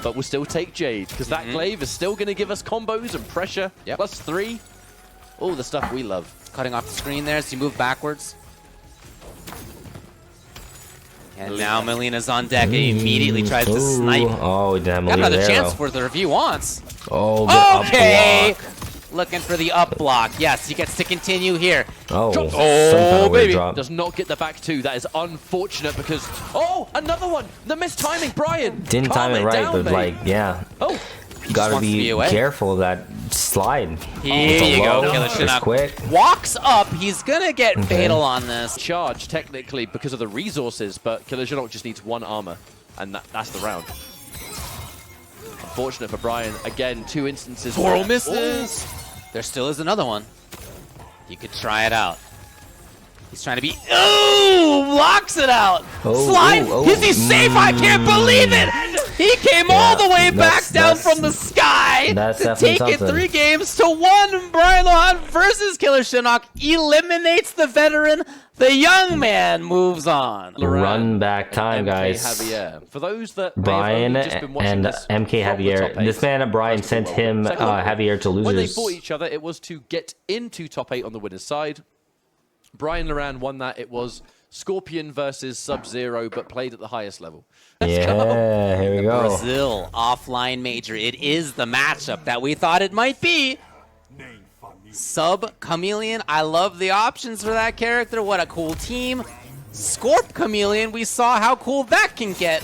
E: But we'll still take Jade, because that glaive is still going to give us combos and pressure.
A: Yep.
E: Plus 3. All the stuff we love.
A: Cutting off the screen there as you move backwards. And now Melina's on deck and he immediately tries to snipe.
C: Oh, damn.
A: Got another
C: there,
A: chance
C: though.
A: for it if he wants.
C: Oh, the up
A: Okay.
C: block.
A: Looking for the up block. Yes, he gets to continue here.
C: Oh,
E: Drops.
C: some kind of weird
A: baby.
C: drop.
E: Does not get the back 2. That is unfortunate because... Oh, another one. The missed timing. Bryan.
C: Didn't
E: calm
C: time it right,
E: down,
C: but
E: mate.
C: like, yeah.
E: Oh.
C: Gotta
A: wants to be
C: be
A: away.
C: careful of that slide.
A: Here you go,
C: It's
A: KillerXinok.
C: quick.
A: Walks up. He's gonna get fatal on this.
E: Charge, technically, because of the resources, but KillerXinok just needs 1 armor, and that's the round. Unfortunate for Bryan. Again, 2 instances.
A: Goro
E: where-
A: misses. There still is another one. You could try it out. He's trying to be... Ooh! Blocks it out!
C: Oh,
A: Slide!
C: oh, oh.
A: Is he safe? I can't believe it! He came all the way back
C: that's-
A: down
C: that's-
A: from the sky
C: that's
A: to
C: definitely
A: take it
C: something.
A: 3 games to 1. BryanLorran versus KillerXinok eliminates the veteran. The young man moves on.
C: Run back time, guys.
E: MKJavier. For those that may have
C: Brian
E: only just been watching
C: and
E: this from the
C: MKJavier.
E: top
C: This
E: 8,
C: man at Brian
E: that's
C: sent
E: well
C: him
E: done. Second one.
C: Javier to
E: When they
C: losers.
E: fought each other, it was to get into top 8 on the winner's side. BryanLorran won that. It was Scorpion versus Sub-Zero, but played at the highest level.
C: Yeah, here we go.
A: Brazil offline major. It is the matchup that we thought it might be. Sub Chameleon. I love the options for that character. What a cool team. Scorp Chameleon. We saw how cool that can get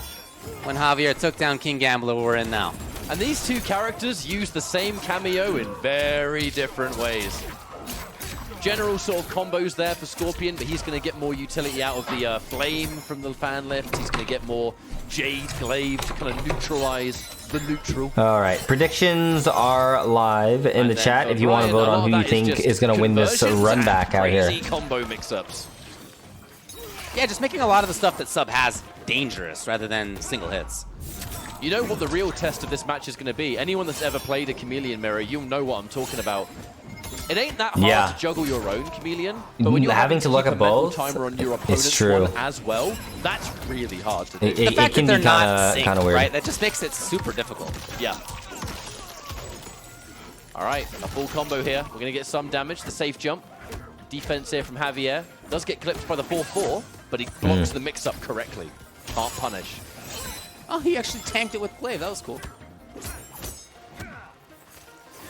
A: when Javier took down King Gambler. We're in now.
E: And these two characters use the same cameo in very different ways. General sort of combos there for Scorpion, but he's going to get more utility out of the flame from the fan lift. He's going to get more Jade Glaive to kind of neutralize the neutral.
C: All right, predictions are live in the chat if you want to vote on who you think is going to win this Runback out here.
E: Crazy combo mix-ups.
A: Yeah, just making a lot of the stuff that Sub has dangerous rather than single hits.
E: You know what the real test of this match is going to be? Anyone that's ever played a Chameleon Mirror, you'll know what I'm talking about. It ain't that hard to juggle your own Chameleon, but when you're having to look at both timer on your opponent's one as well, that's really hard to do.
A: The fact that they're not synced,
C: kind of weird,
A: right? That just makes it super difficult.
E: Yeah. All right, a full combo here. We're going to get some damage. The safe jump. Defense here from Javier. Does get clipped by the 4-4, but he blocks the mix-up correctly. Can't punish.
A: Oh, he actually tanked it with Glaive. That was cool.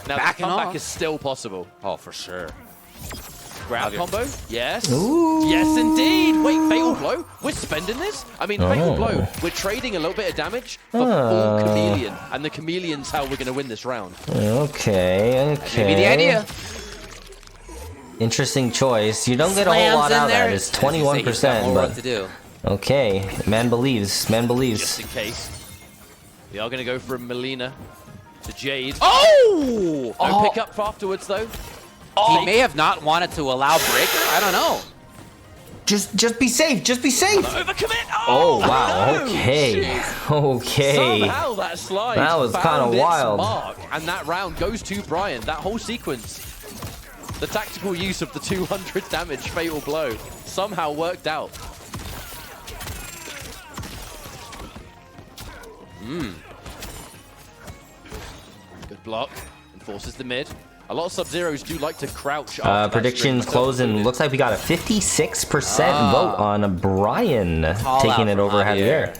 E: Now, the comeback is still possible.
A: Oh, for sure.
E: Grab combo. Yes.
C: Ooh.
E: Yes, indeed. Wait, Fatal Blow? We're spending this? I mean, Fatal Blow. We're trading a little bit of damage for full Chameleon. And the Chameleon's how we're going to win this round.
C: Okay, okay.
A: Maybe the idea.
C: Interesting choice. You don't get a whole lot out of that. It's 21%, but...
A: to do.
C: Okay, man believes. Man believes.
E: Just in case. We are going to go from Melina to Jade.
A: Oh!
E: No pickup for afterwards, though.
A: He may have not wanted to allow Breaker. I don't know.
C: Just be safe. Just be safe.
E: Overcommit.
C: Oh, wow.
E: No.
C: Okay.
E: Jeez.
C: Okay.
E: Somehow that slide
C: That was kind of wild.
E: Mark, and that round goes to Bryan. That whole sequence. The tactical use of the 200 damage Fatal Blow somehow worked out. Good block. Enforces the mid. A lot of Sub-Zeros do like to crouch.
C: Predictions closing. Looks like we got a 56% vote on Bryan taking it over Javier.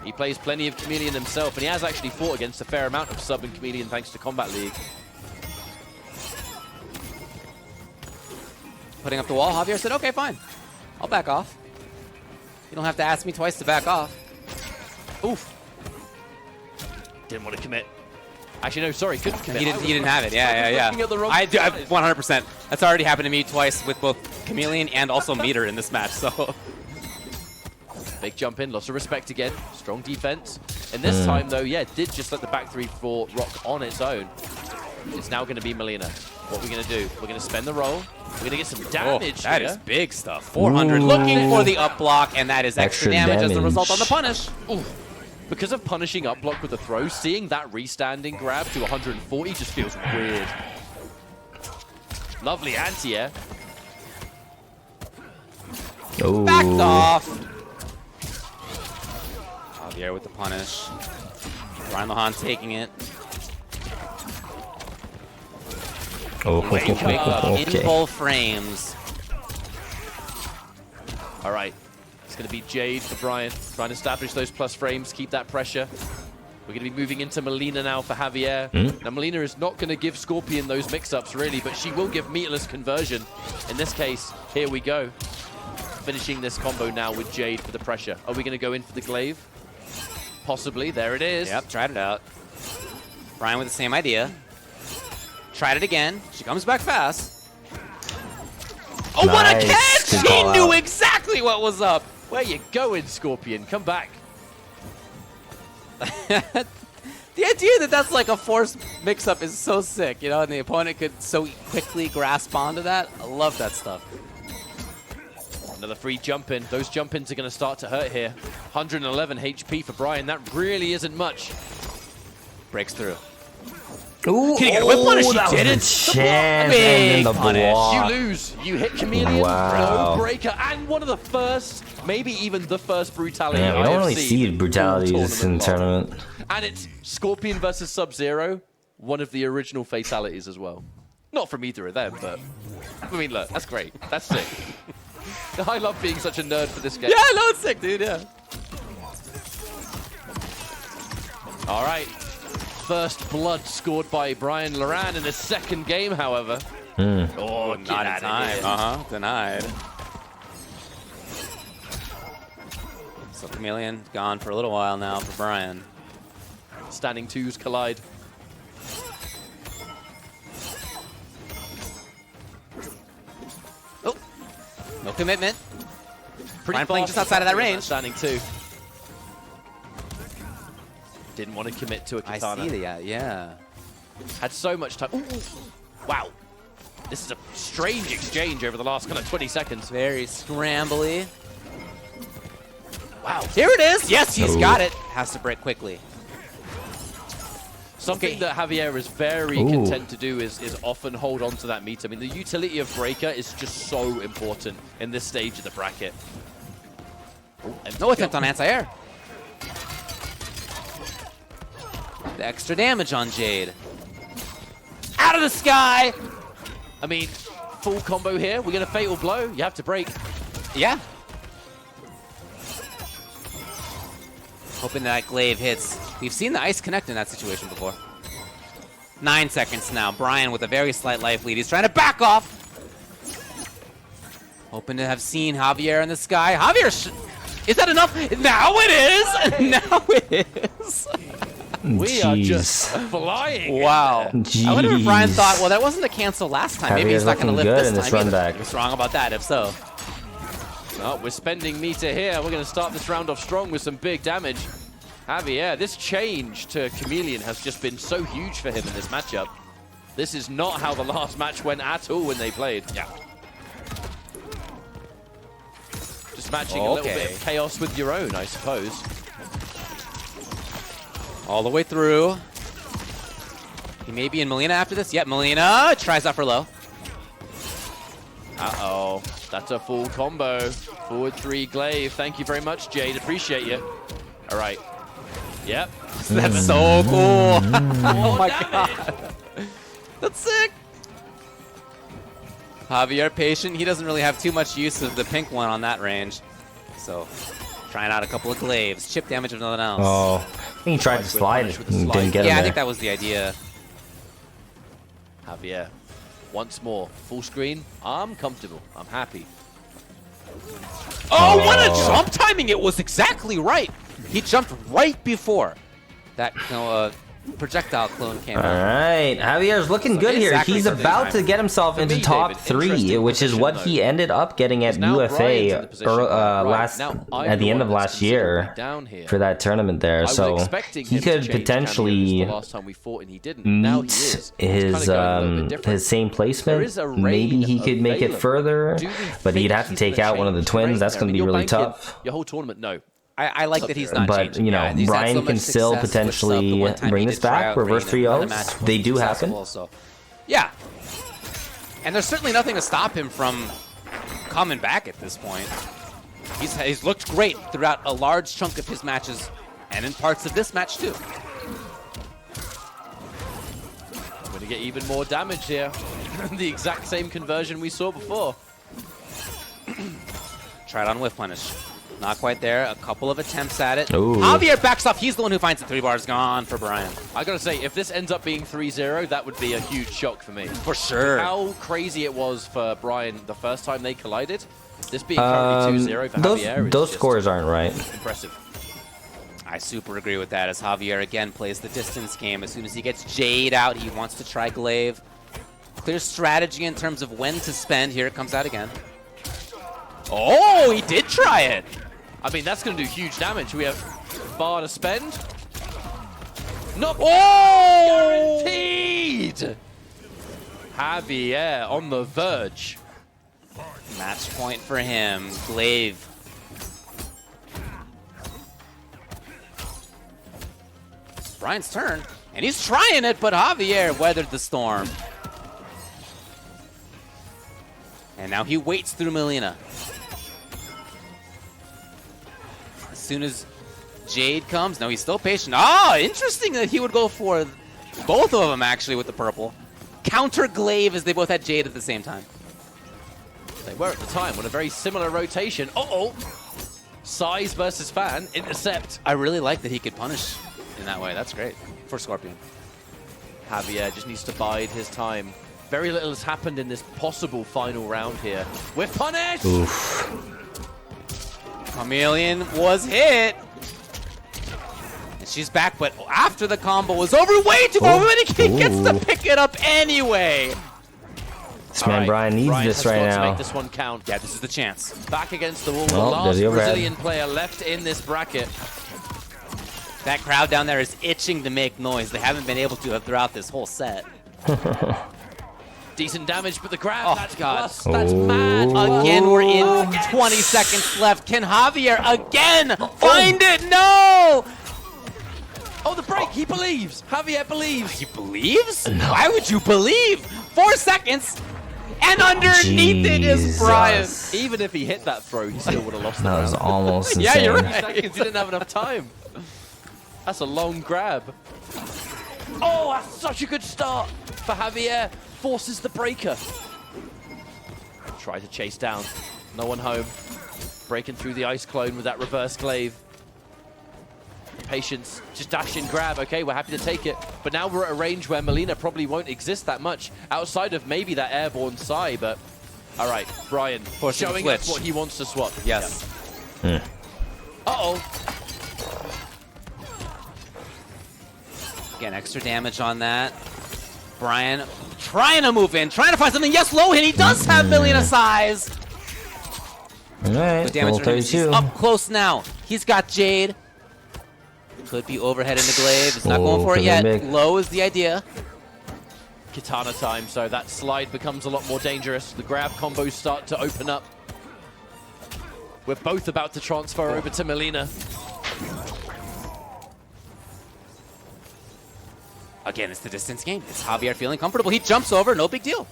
E: He plays plenty of Chameleon himself, and he has actually fought against a fair amount of Sub and Chameleon thanks to Kombat League.
A: Putting up the wall, Javier said, okay, fine. I'll back off. You don't have to ask me twice to back off.
E: Oof. Didn't want to commit. Actually, no, sorry, couldn't commit.
A: You didn't have it. Yeah. I do 100%. That's already happened to me twice with both Chameleon and also Meter in this match, so.
E: Big jump in, lots of respect again. Strong defense. And this time, though, yeah, did just let the back 3-4 rock on its own. It's now going to be Melina. What are we going to do? We're going to spend the roll. We're going to get some damage.
A: That is big stuff. 400 looking for the up block, and that is extra damage as the result on the punish.
E: Ooh. Because of punishing up block with a throw, seeing that restanding grab to 140 just feels weird. Lovely anti-air.
A: Backed off. Javier with the punish. BryanLorran taking it. In both frames.
E: All right. It's going to be Jade for Bryan, trying to establish those plus frames, keep that pressure. We're going to be moving into Melina now for Javier. Now, Melina is not going to give Scorpion those mix-ups, really, but she will give meatless conversion. In this case, here we go. Finishing this combo now with Jade for the pressure. Are we going to go in for the glaive? Possibly. There it is.
A: Yep, tried it out. Bryan with the same idea. Tried it again. She comes back fast. Oh, nice. What a catch! She knew exactly what was up.
E: Where you going, Scorpion? Come back.
A: The idea that that's like a forced mix-up is so sick, you know, and the opponent could so quickly grasp onto that. I love that stuff.
E: Another free jump in. Those jump ins are going to start to hurt here. 111 HP for Bryan. That really isn't much.
A: Breaks through.
C: Ooh,
A: can you get a whip punish? She didn't. Big punish.
E: You lose. You hit Chameleon.
C: Wow.
E: No breaker. And one of the first, maybe even the first brutality
C: we don't really see
E: in
C: brutalities in tournament.
E: And it's Scorpion versus Sub-Zero. One of the original fatalities as well. Not from either of them, but I mean, look, that's great. That's sick. I love being such a nerd for this game.
A: Yeah, I know it's sick, dude. Yeah.
E: All right. First blood scored by BryanLorran in the second game, however. Oh,
A: Not in time. Denied. So Chameleon gone for a little while now for Bryan.
E: Standing twos collide.
A: Oh, no commitment.
E: Pretty
A: Bryan playing
E: fast
A: just outside of that range.
E: Standing two. Didn't want to commit to a
A: I
E: katana.
A: see that, yeah.
E: Had so much time. Ooh. Wow. This is a strange exchange over the last kind of 20 seconds.
A: Very scrambly. Wow. Here it is. Yes, he's got it. Has to break quickly.
E: Something that Javier is very content to do is often hold on to that meter. I mean, the utility of Breaker is just so important in this stage of the bracket.
A: No attempt on anti-air. The extra damage on Jade. Out of the sky!
E: I mean, full combo here. We're going to fatal blow. You have to break.
A: Yeah. Hoping that glaive hits. We've seen the ice connect in that situation before. 9 seconds now. Bryan with a very slight life lead. He's trying to back off. Hoping to have seen Javier in the sky. Javier, is that enough? Now it is! Now it is!
E: We are just flying.
A: Wow.
C: Jeez.
A: I wonder if Bryan thought, well, that wasn't a cancel last time. Maybe he's not going to lift
C: good
A: this
C: in this
A: time.
C: run back.
A: He was wrong about that, if so.
E: Oh, we're spending meter here. We're going to start this round off strong with some big damage. Javier, this change to Chameleon has just been so huge for him in this matchup. This is not how the last match went at all when they played.
A: Yeah.
E: Just matching a little bit of chaos with your own, I suppose.
A: All the way through. He may be in Melina after this. Yep, Melina tries out for low.
E: Uh-oh. That's a full combo. Forward 3 glaive. Thank you very much, Jade. Appreciate you. All right. Yep.
A: That's so cool. Oh my god. That's sick. Javier patient. He doesn't really have too much use of the pink one on that range. So trying out a couple of glaives. Chip damage if nothing else.
C: Oh, I think he tried to slide. Didn't get him
A: Yeah, I
C: there.
A: think that was the idea.
E: Javier. Once more. Full screen. I'm comfortable. I'm happy.
A: Oh, what a jump timing! It was exactly right. He jumped right before that projectile clone came
C: All
A: out.
C: right, Javier's looking good here.
A: exactly
C: He's
A: for the
C: about
A: time.
C: to get himself into
E: me,
C: top
E: David,
C: 3,
E: interesting
C: which is
E: position,
C: what
E: though.
C: he ended up getting at
E: Now Bryan's in
C: UFA
E: the position where, right, now I'm
C: at the
E: the
C: end
E: one
C: of
E: that's
C: last year
E: considerably down here.
C: for that tournament there.
E: I was
C: So
E: expecting
C: he
E: him to
C: could
E: change
C: potentially
E: cameos the last time we fought and he didn't. Now he
C: meet
E: is. It's
C: his
E: kinda going a little bit different.
C: his same placement.
E: There is a
C: Maybe he
E: Raiden
C: could make it
E: available.
C: further,
E: Do we
C: but he'd
E: think
C: have to
E: he's
C: take
E: gonna
C: out one of the
E: change
C: twins.
E: Raiden?
C: That's
E: I
C: going to
E: mean,
C: be
E: you're
C: really
E: banking
C: tough.
E: Your whole tournament, no.
A: I like that he's not
C: But,
A: changing.
C: you know,
A: Yeah, he's had
C: Bryan
A: so much
C: can still
A: success, pushed up the
C: potentially
A: one time
C: bring
A: he
C: this
A: did try
C: back,
A: out
C: reverse
A: Raiden,
C: 3-0s.
A: another match
C: They do
A: successful,
C: happen.
A: So, yeah. And there's certainly nothing to stop him from coming back at this point. He's looked great throughout a large chunk of his matches and in parts of this match too.
E: Going to get even more damage here. The exact same conversion we saw before.
A: Tried on whiff punish. Not quite there. A couple of attempts at it.
C: Ooh.
A: Javier backs off. He's the one who finds the 3 bars. Gone for Bryan.
E: I gotta say, if this ends up being 3-0, that would be a huge shock for me.
A: For sure.
E: How crazy it was for Bryan the first time they collided. This being currently 2-0 for Javier is
C: those
E: just
C: scores aren't right.
E: impressive.
A: I super agree with that as Javier again plays the distance game. As soon as he gets Jade out, he wants to try glaive. Clear strategy in terms of when to spend. Here it comes out again. Oh, he did try it.
E: I mean, that's going to do huge damage. We have bar to spend. Not guaranteed! Javier on the verge.
A: Match point for him. Glaive. Bryan's turn, and he's trying it, but Javier weathered the storm. And now he waits through Melina. As soon as Jade comes, no, he's still patient. Ah, interesting that he would go for both of them, actually, with the purple. Counter glaive as they both had Jade at the same time.
E: They were at the time on a very similar rotation. Uh-oh! Size versus Fan, intercept.
A: I really like that he could punish in that way. That's great for Scorpion.
E: Javier just needs to bide his time. Very little has happened in this possible final round here. We're punished!
C: Oof.
A: Chameleon was hit. And she's back, but after the combo was over, way too far, but he gets to pick it up anyway.
C: This man Bryan needs this right
E: has got to
C: now.
E: make this one count.
A: Yeah, this is the chance.
E: Back against the wall.
C: Oh,
E: The last
C: there's the overhead.
E: Brazilian player left in this bracket.
A: That crowd down there is itching to make noise. They haven't been able to throughout this whole set.
E: Decent damage, but the grab,
A: Oh,
E: that's
A: God.
E: plus, that's mad.
A: Again, we're in 20 seconds left. Can Javier again find it? No!
E: Oh, the break, he believes. Javier believes.
A: He believes? No. Why would you believe? 4 seconds, and underneath it is Bryan.
E: Even if he hit that throw, he still would have lost the
C: That was
E: round.
C: almost insane.
A: Yeah, you're
E: 3
A: right.
E: seconds, he didn't have enough time. That's a long grab. Oh, that's such a good start for Javier. Forces the breaker. Try to chase down. No one home. Breaking through the ice clone with that reverse glaive. Patience, just dash and grab. Okay, we're happy to take it. But now we're at a range where Melina probably won't exist that much outside of maybe that airborne Psy, but all right, Bryan showing us what he wants to swap.
A: Yes.
E: Yeah. Uh-oh.
A: Again, extra damage on that. Bryan trying to move in, trying to find something. Yes, low hit. He does have Melina size.
C: All right,
A: The damage
C: level
A: on him. He's
C: 32.
A: up close now. He's got Jade. Could be overhead in the glaive. He's not going for it yet.
C: big.
A: Low is the idea.
E: Katana time, so that slide becomes a lot more dangerous. The grab combos start to open up. We're both about to transfer over to Melina.
A: Again, it's the distance game. Is Javier feeling comfortable? He jumps over, no big deal.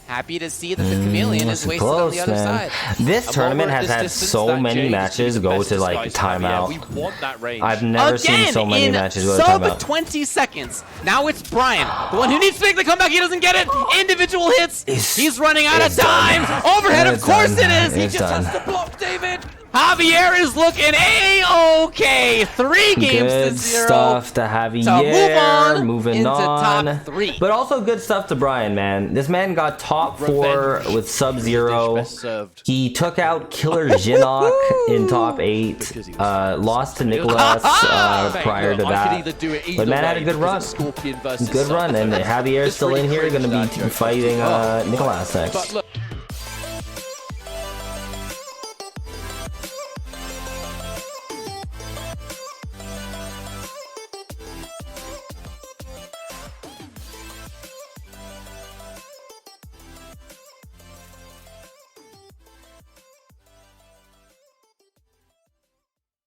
A: Happy to see that the Chameleon is
C: That's
A: wasted
C: close,
A: on the other
C: man.
A: side.
C: This
E: And
C: tournament
E: while we're
C: has
E: at
C: had
E: this distance,
C: so
E: that
C: many
E: Jade
C: matches
E: is the
C: go
E: best
C: to like
E: disguised Javier.
C: timeout.
E: We want that range.
C: I've never seen so many
A: in
C: matches go to
A: sub
C: timeout.
A: 20 seconds. Now it's Bryan, the one who needs to make the comeback. He doesn't get it. Individual hits. He's running out of time. Overhead, of course it is. He just has to block David. Javier is looking A-OK. 3 games to
C: Good
A: 0.
C: stuff to Javier.
A: To move on
C: moving
A: into
C: on.
A: top 3.
C: But also good stuff to Bryan, man. This man got top 4
E: Revenge.
C: with Sub-Zero.
E: Best served.
C: He took out KillerXinok in top 8. Lost to Nicolas prior to
E: I
C: that.
E: could either do it either
C: But man
E: way
C: had a good
E: because
C: run.
E: it's Scorpion versus
C: Good run, and Javier's
E: This
C: still
E: really
C: in here,
E: cringed
C: going to
E: that
C: be
E: joke.
C: fighting Nicolas next.
E: But look.